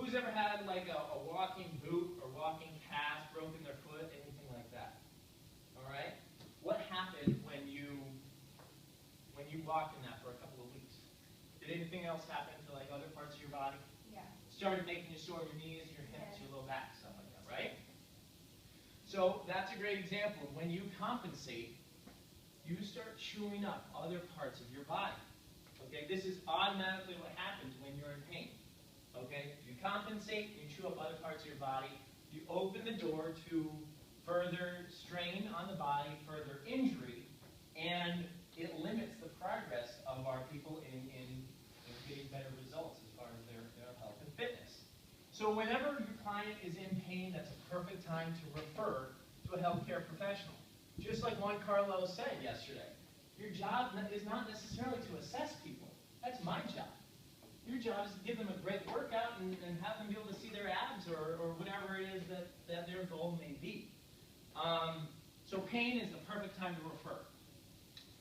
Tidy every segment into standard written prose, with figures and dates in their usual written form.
Who's ever had like a walking boot or walking cast, broken their foot, anything like that? All right. What happened when you walked in that for a couple of weeks? Did anything else happen to like other parts of your body? Yeah. Started making you sore your knees, your hips, your low back, stuff like that, right? So that's a great example. When you compensate, you start chewing up other parts of your body. Okay, this is automatically what happens when you're in pain. Okay, you compensate, you chew up other parts of your body, you open the door to further strain on the body, further injury, and it limits the progress of our people in getting better results as far as their health and fitness. So whenever your client is in pain, that's a perfect time to refer to a healthcare professional. Just like Juan Carlos said yesterday, your job is not necessarily to assess people. That's my job. Your job is to give them a great workout and have them be able to see their abs or whatever it is that their goal may be. So pain is the perfect time to refer.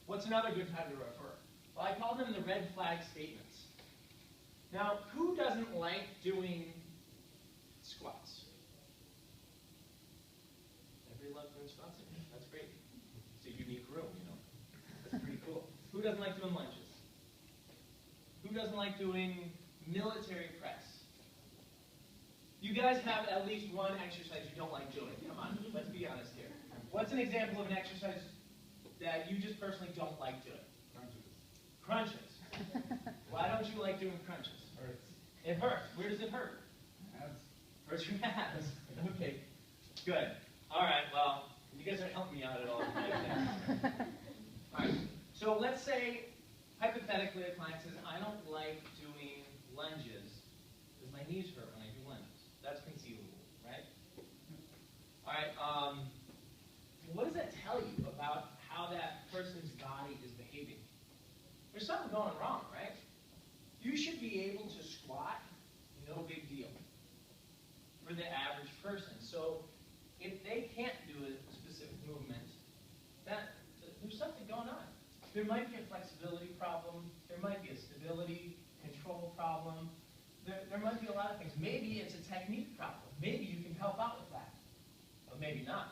What's another good time to refer? Well, I call them the red flag statements. Now, who doesn't like doing squats? Everybody loves doing squats in here. That's great. It's a unique room, you know. That's pretty cool. Who doesn't like doing lunges? Who doesn't like doing military press? You guys have at least one exercise you don't like doing. Come on, let's be honest here. What's an example of an exercise that you just personally don't like doing? Crunches. Why don't you like doing crunches? Hurts. It hurts. Where does it hurt? Abs. Hurts your abs. Okay, good. All right, well, you guys aren't helping me out at all tonight. All right, so let's say, hypothetically, a client says, I don't like doing lunges because my knees hurt when I do lunges. That's conceivable, right? All right, what does that tell you about how that person's body is behaving? There's something going wrong, right? You should be able to squat, no big deal, for the average person. So if they can't do a specific movement, there's something going on. There might be a flexibility problem. There might be a stability control problem. There might be a lot of things. Maybe it's a technique problem. Maybe you can help out with that, but maybe not.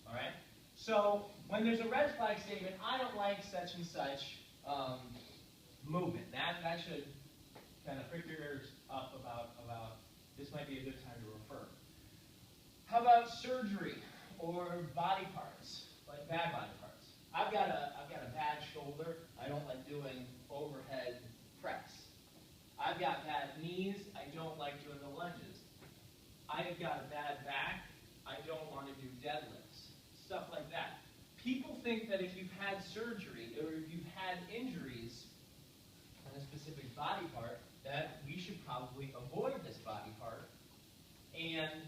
All right? So when there's a red flag statement, I don't like such and such movement. That should kind of freak your ears up about this might be a good time to refer. How about surgery or body parts, like bad body parts? I've got a bad shoulder. I don't like doing overhead press. I've got bad knees. I don't like doing the lunges. I've got a bad back. I don't want to do deadlifts. Stuff like that. People think that if you've had surgery or if you've had injuries on a specific body part, that we should probably avoid this body part, and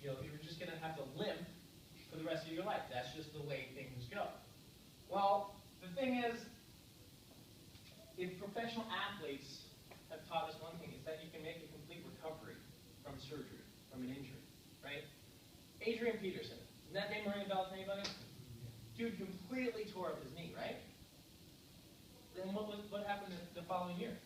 you're just going to have to limp for the rest of your life. That's just the way things go. Well, the thing is, if professional athletes have taught us one thing, is that you can make a complete recovery from surgery, from an injury, right? Adrian Peterson, does that name ring a bell to anybody? Dude completely tore up his knee, right? Then what happened the following year?